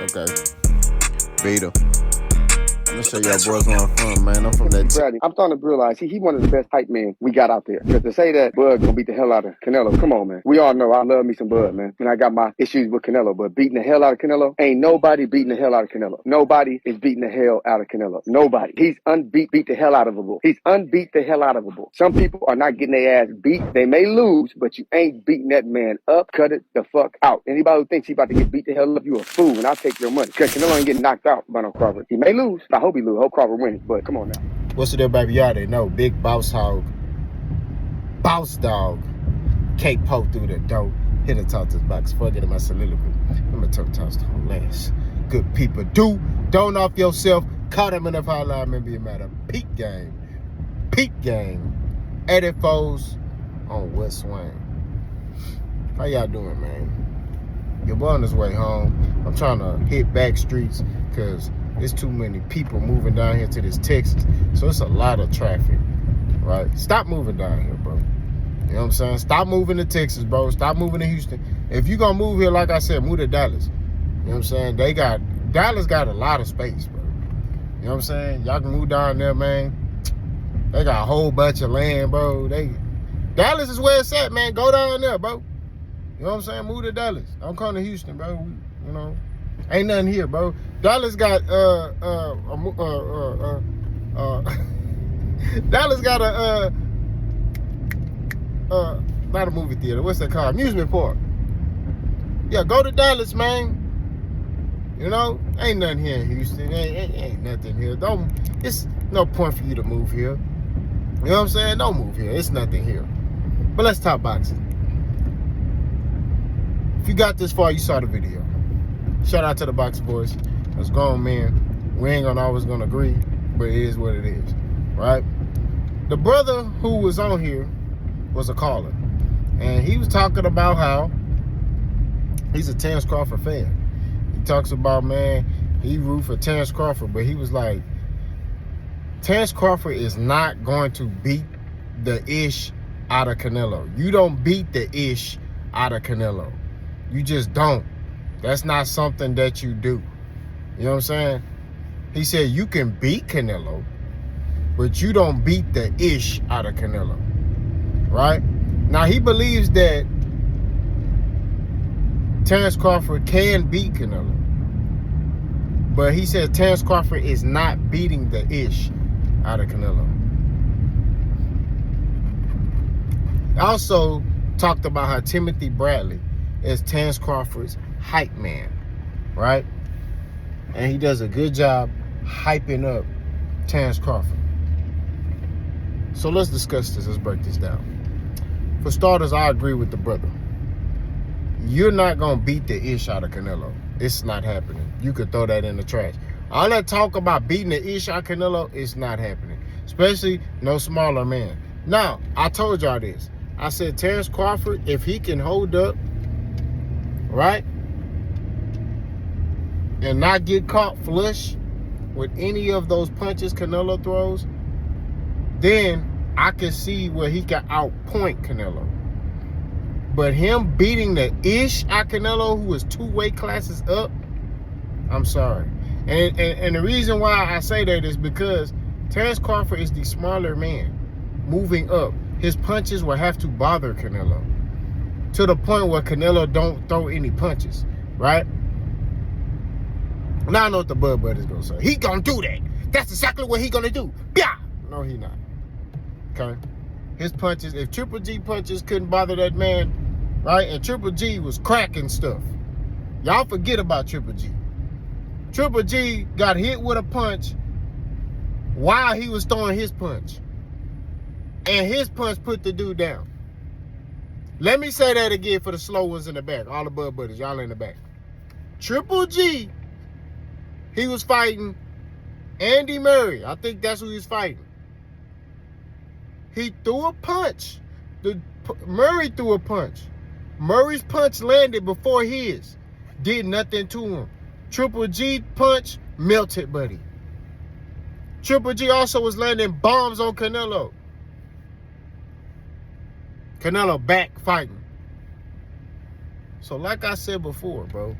Okay. Vito. I'm gonna show y'all boys where I'm from, man. I'm from that. Bradley, I'm starting to realize he one of the best hype men we got out there. Because to say that Bud gonna beat the hell out of Canelo, come on, man. We all know I love me some Bud, man. And I got my issues with Canelo, but beating the hell out of Canelo, ain't nobody beating the hell out of Canelo. Nobody is beating the hell out of Canelo. Nobody. He's unbeat, beat the hell out of a bull. He's unbeat the hell out of a bull. Some people are not getting their ass beat. They may lose, but you ain't beating that man up. Cut it the fuck out. Anybody who thinks he about to get beat the hell up, you a fool, and I'll take your money. Because Canelo ain't getting knocked out by no Crawford. He may lose. I hope he lose. I hope Crawford wins, but come on now. What's it up, baby? Y'all already know. Big boss hog. Boss dog. Can't poke through the door. Hit the talk this box. Fuck it in my soliloquy. I'm gonna talk to the last. Good people do. Don't off yourself. Caught him in the foul line. Maybe a matter. Peak game. Peak game. 84s on West Swain. How y'all doing, man? Your boy on his way home. I'm trying to hit back streets because there's too many people moving down here to this Texas. So it's a lot of traffic, right? Stop moving down here, bro. You know what I'm saying? Stop moving to Texas, bro. Stop moving to Houston. If you gonna move here, like I said, move to Dallas. You know what I'm saying? Dallas got a lot of space, bro. You know what I'm saying? Y'all can move down there, man. They got a whole bunch of land, bro. Dallas is where it's at, man. Go down there, bro. You know what I'm saying? Move to Dallas. I'm coming to Houston, bro. You know, ain't nothing here, bro. Dallas got Dallas got not a movie theater. What's that called? Amusement park. Yeah, go to Dallas, man. You know, ain't nothing here in Houston. Ain't nothing here. It's no point for you to move here. You know what I'm saying? Don't move here. It's nothing here. But let's talk boxing. If you got this far, you saw the video. Shout out to the boxing boys. As grown men, we ain't always gonna agree, but it is what it is, right? The brother who was on here was a caller, and he was talking about how he's a Terence Crawford fan. He talks about, man, he root for Terence Crawford, but he was like, Terence Crawford is not going to beat the ish out of Canelo. You don't beat the ish out of Canelo. You just don't. That's not something that you do. You know what I'm saying? He said you can beat Canelo, but you don't beat the ish out of Canelo. Right? Now, he believes that Terence Crawford can beat Canelo. But he says Terence Crawford is not beating the ish out of Canelo. Also talked about how Timothy Bradley is Terence Crawford's hype man, right? And he does a good job hyping up Terence Crawford. So let's discuss this. Let's break this down. For starters, I agree with the brother. You're not going to beat the ish out of Canelo. It's not happening. You could throw that in the trash. All that talk about beating the ish out of Canelo, it's not happening. Especially no smaller man. Now, I told y'all this. I said Terence Crawford, if he can hold up, right, and not get caught flush with any of those punches Canelo throws, then I can see where he can outpoint Canelo. But him beating the ish at Canelo, who is 2 weight classes up, I'm sorry. And the reason why I say that is because Terence Crawford is the smaller man moving up. His punches will have to bother Canelo to the point where Canelo don't throw any punches, right? Now I know what the Bud Buddy's gonna say. He gonna do that. That's exactly what he gonna do. Yeah. No, he not. Okay. His punches, if Triple G punches couldn't bother that man, right? And Triple G was cracking stuff. Y'all forget about Triple G. Triple G got hit with a punch while he was throwing his punch. And his punch put the dude down. Let me say that again for the slow ones in the back. All the Bud Buddies, y'all in the back. Triple G, he was fighting Andy Murray. I think that's who he was fighting. He threw a punch. Murray threw a punch. Murray's punch landed before his. Did nothing to him. Triple G punch melted, buddy. Triple G also was landing bombs on Canelo. Canelo back fighting. So like I said before, bro,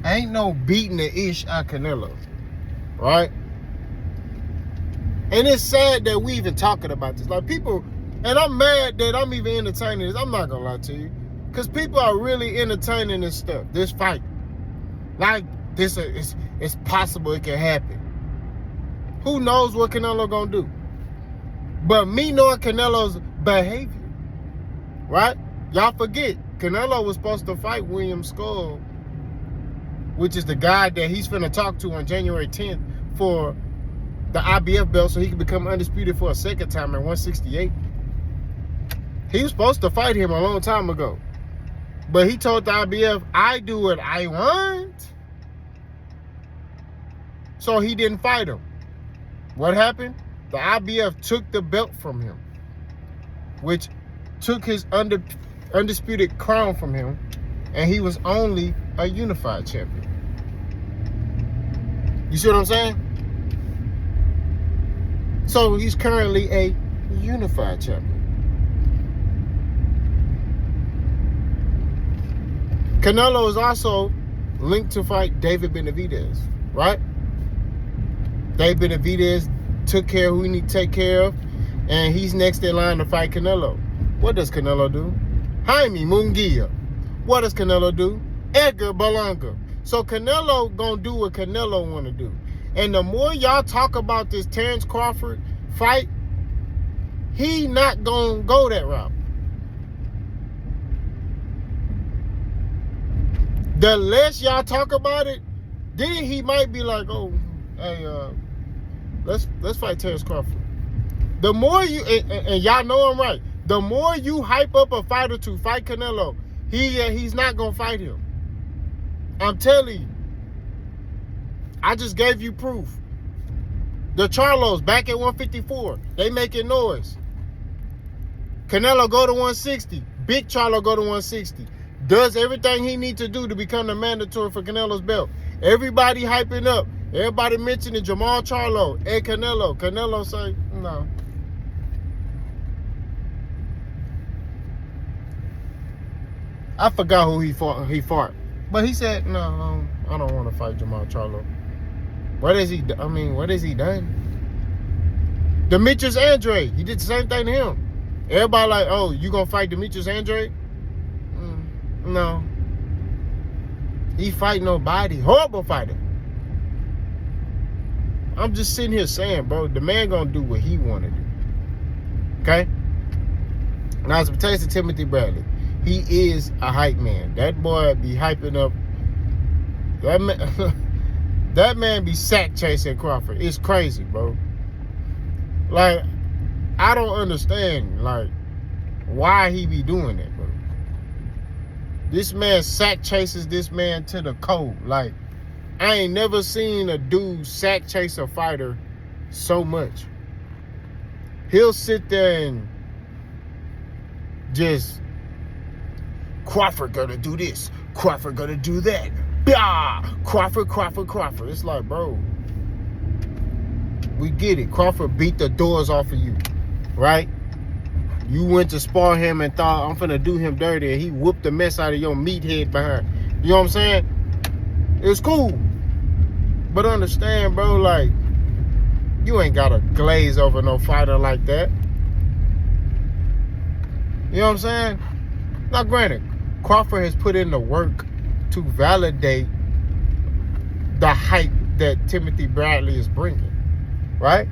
Ain't no beating the ish out Canelo, right? And it's sad that we even talking about this. Like people, and I'm mad that I'm even entertaining this. I'm not gonna lie to you, because people are really entertaining this stuff, this fight. Like this, it's possible it can happen. Who knows what Canelo gonna do? But me knowing Canelo's behavior, right? Y'all forget, Canelo was supposed to fight William Skull, which is the guy that he's finna talk to on January 10th for the IBF belt so he can become undisputed for a second time at 168. He was supposed to fight him a long time ago. But he told the IBF, I do what I want. So he didn't fight him. What happened? The IBF took the belt from him, which took his undisputed crown from him, and he was only a unified champion. You see what I'm saying? So he's currently a unified champion. Canelo is also linked to fight David Benavidez, right? David Benavidez took care of who he need to take care of, and he's next in line to fight Canelo. What does Canelo do? Jaime Munguia. What does Canelo do? Edgar Berlanga. So Canelo gonna do what Canelo wanna do. And the more y'all talk about this Terrence Crawford fight, he not gonna go that route. The less y'all talk about it, then he might be like, oh, hey, let's fight Terrence Crawford. The more you, and y'all know I'm right, the more you hype up a fighter to fight Canelo, he's not gonna fight him. I'm telling you. I just gave you proof. The Charlos back at 154, they making noise. Canelo go to 160. Big Charlo go to 160. Does everything he needs to do to become the mandatory for Canelo's belt. Everybody hyping up. Everybody mentioning Jamal Charlo and Canelo. Canelo say, no. I forgot who he fought. But he said, no, I don't want to fight Jamal Charlo. What has he done? Demetrius Andrade, he did the same thing to him. Everybody like, oh, you gonna fight Demetrius Andrade? No. He fight nobody. Horrible fighter. I'm just sitting here saying, bro, the man gonna do what he wanna do. Okay? Now, as it pertains to Timothy Bradley, he is a hype man. That boy be hyping up. That man be sack chasing Crawford. It's crazy, bro. Like, I don't understand, like, why he be doing that, bro. This man sack chases this man to the cold. Like, I ain't never seen a dude sack chase a fighter so much. He'll sit there and just, Crawford gonna do this. Crawford gonna do that. Bah! Crawford. It's like, bro, we get it. Crawford beat the doors off of you, right? You went to spar him and thought, I'm finna do him dirty, and he whooped the mess out of your meathead behind. You know what I'm saying? It's cool. But understand, bro, like, you ain't gotta glaze over no fighter like that. You know what I'm saying? Now, granted, Crawford has put in the work to validate the hype that Timothy Bradley is bringing, right?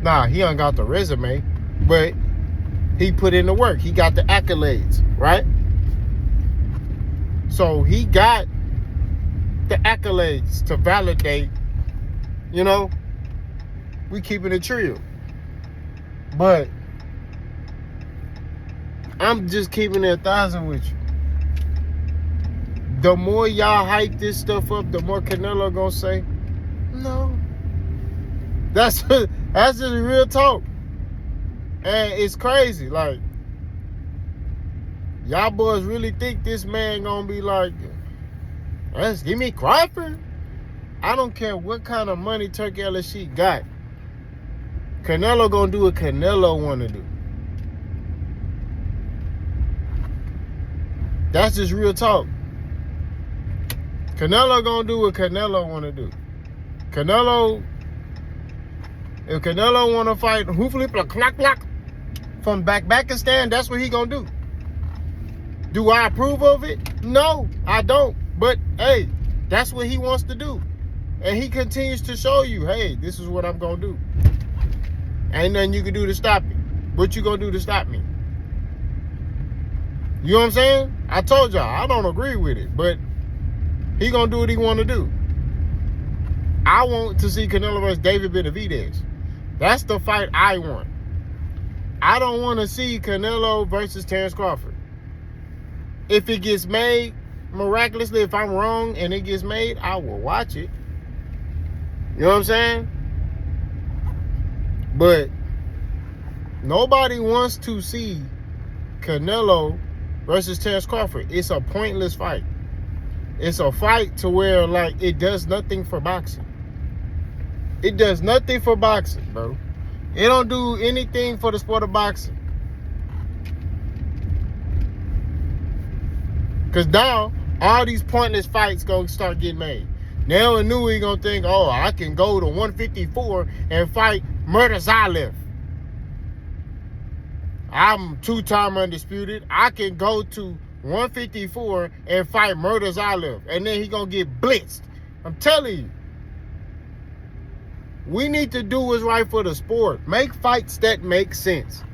Nah, he ain't got the resume, but he put in the work. He got the accolades, right? So he got the accolades to validate, you know, we keeping it real. But I'm just keeping it 1,000 with you. The more y'all hype this stuff up, the more Canelo gonna say, no. That's just real talk. And it's crazy. Like, y'all boys really think this man gonna be like, let's give me Crawford? I don't care what kind of money Turkey LSC got. Canelo gonna do what Canelo wanna do. That's just real talk. Canelo gonna do what Canelo wanna do. If Canelo wanna fight Hooflip clock from Pakistan, that's what he gonna do. Do I approve of it? No, I don't. But hey, that's what he wants to do. And he continues to show you, hey, this is what I'm gonna do. Ain't nothing you can do to stop me. What you gonna do to stop me? You know what I'm saying? I told y'all, I don't agree with it, but he gonna do what he wanna do. I want to see Canelo versus David Benavidez. That's the fight I want. I don't want to see Canelo versus Terence Crawford. If it gets made, miraculously, if I'm wrong and it gets made, I will watch it. You know what I'm saying? But nobody wants to see Canelo versus Terence Crawford. It's a pointless fight. It's a fight to where, like, it does nothing for boxing. It does nothing for boxing, bro. It don't do anything for the sport of boxing. Because now, all these pointless fights going to start getting made. Now and Nui going to think, oh, I can go to 154 and fight Murtazalev. I'm 2-time undisputed. I can go to 154 and fight Murtazalev. And then he going to get blitzed. I'm telling you. We need to do what's right for the sport. Make fights that make sense.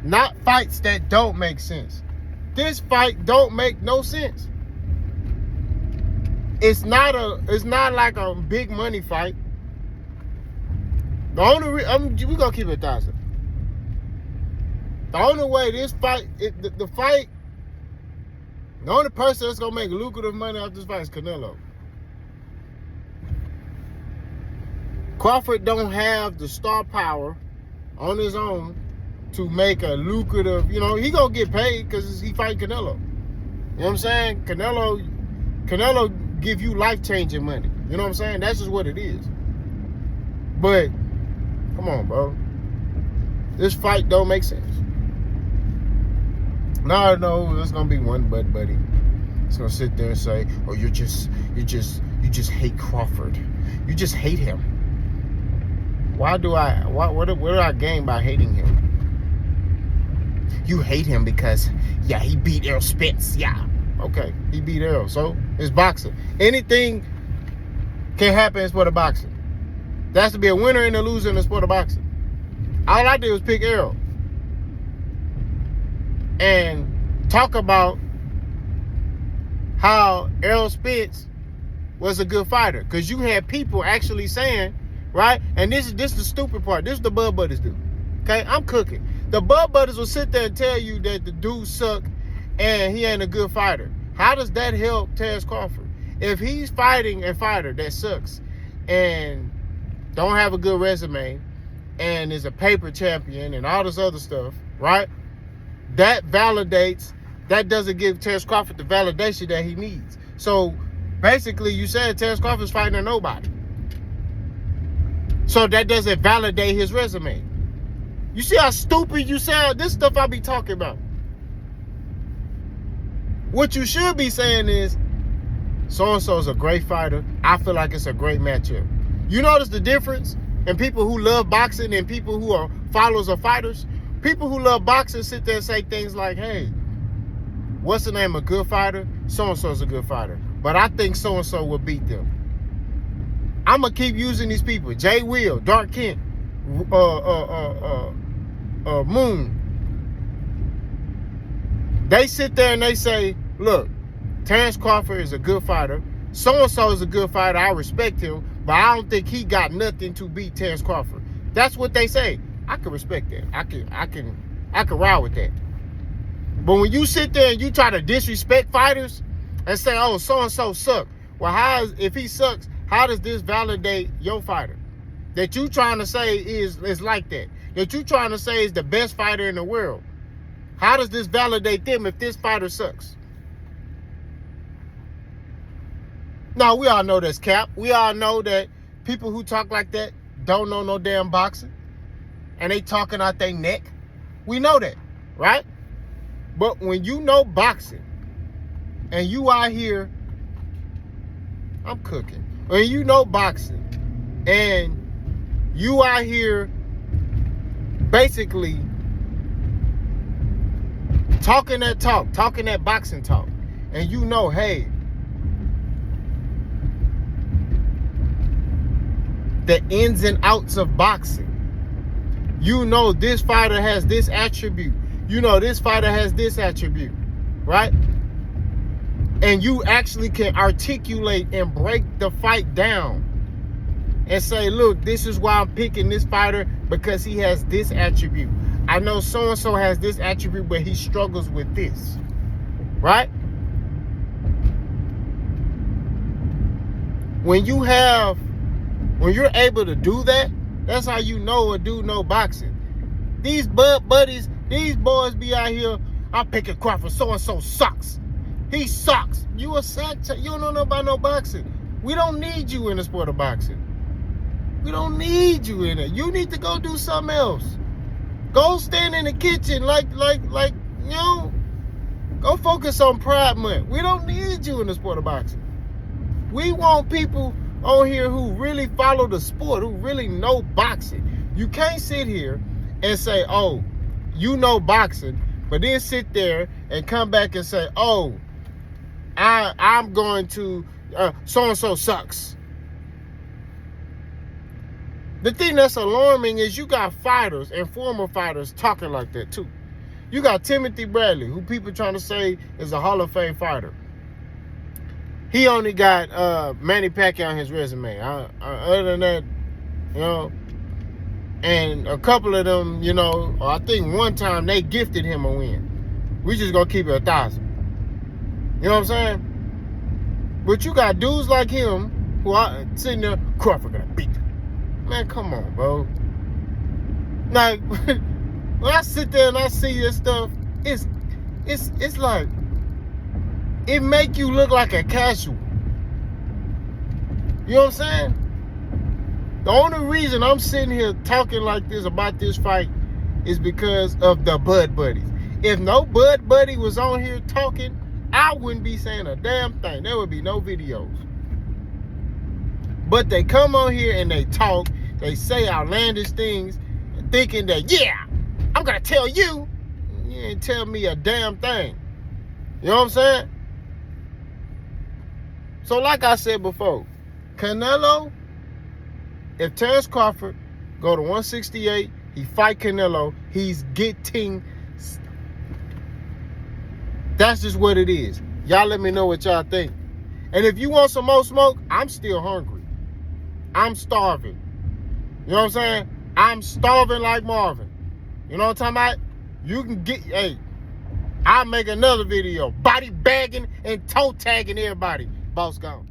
Not fights that don't make sense. This fight don't make no sense. It's not like a big money fight. The only we gonna keep it 1,000. The only way this fight, the only person that's gonna make lucrative money off this fight is Canelo. Crawford don't have the star power on his own to make a lucrative, he gonna get paid because he fighting Canelo. You know what I'm saying? Canelo give you life-changing money. You know what I'm saying? That's just what it is. But, come on, bro. This fight don't make sense. No, there's gonna be one buddy. It's gonna sit there and say, oh, you just hate Crawford. You just hate him. What do I gain by hating him? You hate him because, he beat Errol Spence. Yeah. Okay, he beat Errol. So, it's boxing. Anything can happen in the sport of boxing. There has to be a winner and a loser in the sport of boxing. All I did was pick Errol. And talk about how Errol Spence was a good fighter. Because you had people actually saying, right? And this is the stupid part. This is the Bud Buddies do. Okay? I'm cooking. The Bud Buddies will sit there and tell you that the dude suck and he ain't a good fighter. How does that help Terence Crawford? If he's fighting a fighter that sucks and don't have a good resume and is a paper champion and all this other stuff, right? That doesn't give Terence Crawford the validation that he needs. So basically you said Terence Crawford's fighting a nobody. So that doesn't validate his resume. You see how stupid you sound? This stuff I be talking about. What you should be saying is, so-and-so is a great fighter. I feel like it's a great matchup. You notice the difference in people who love boxing and people who are followers of fighters? People who love boxing sit there and say things like, hey, what's the name of a good fighter? So-and-so is a good fighter. But I think so-and-so will beat them. I'm going to keep using these people. Jay Will, Dark Kent, Moon. They sit there and they say, look, Terence Crawford is a good fighter. So-and-so is a good fighter. I respect him. But I don't think he got nothing to beat Terence Crawford. That's what they say. I can respect that. I can ride with that. But when you sit there and you try to disrespect fighters and say, oh, so-and-so suck. Well, if he sucks, how does this validate your fighter? That you trying to say is like that. That you trying to say is the best fighter in the world. How does this validate them if this fighter sucks? Now, we all know that's cap. We all know that people who talk like that don't know no damn boxing. And they talking out their neck. We know that, right? But when you know boxing and you out here I'm cooking. When you know boxing, and you out here basically talking that boxing talk, and you know, hey, the ins and outs of boxing. You know this fighter has this attribute. You know this fighter has this attribute, right? And you actually can articulate and break the fight down and say, look, this is why I'm picking this fighter, because he has this attribute. I know so-and-so has this attribute, but he struggles with this, right? When you're able to do that, that's how you know a dude know boxing. These buddies, these boys be out here, I'm picking Crawford, so-and-so sucks. He sucks. You a sack. You don't know about no boxing. We don't need you in the sport of boxing. We don't need you in it. You need to go do something else. Go stand in the kitchen like, you know, go focus on Pride Month. We don't need you in the sport of boxing. We want people on here who really follow the sport, who really know boxing. You can't sit here and say, oh, you know boxing, but then sit there and come back and say, oh, I'm going to, so-and-so sucks. The thing that's alarming is you got fighters and former fighters talking like that too. You got Timothy Bradley, who people trying to say is a Hall of Fame fighter. He only got Manny Pacquiao on his resume. Other than that, you know, and a couple of them, you know, I think one time they gifted him a win. We just gonna keep it 1,000. You know what I'm saying? But you got dudes like him who are sitting there, Crawford gonna beat him. Man, come on, bro. Like, when I sit there and I see this stuff, it's like, it make you look like a casual. You know what I'm saying? The only reason I'm sitting here talking like this about this fight is because of the Bud Buddies. If no Bud Buddy was on here talking, I wouldn't be saying a damn thing. There would be no videos. But they come on here and they talk. They say outlandish things, thinking that, yeah, I'm going to tell you. You ain't tell me a damn thing. You know what I'm saying? So like I said before, Canelo, if Terence Crawford go to 168, he fight Canelo, he's getting... That's just what it is. Y'all let me know what y'all think. And if you want some more smoke, I'm still hungry. I'm starving. You know what I'm saying? I'm starving like Marvin. You know what I'm talking about? You can get, hey, I'll make another video. Body bagging and toe tagging everybody. Boss gone.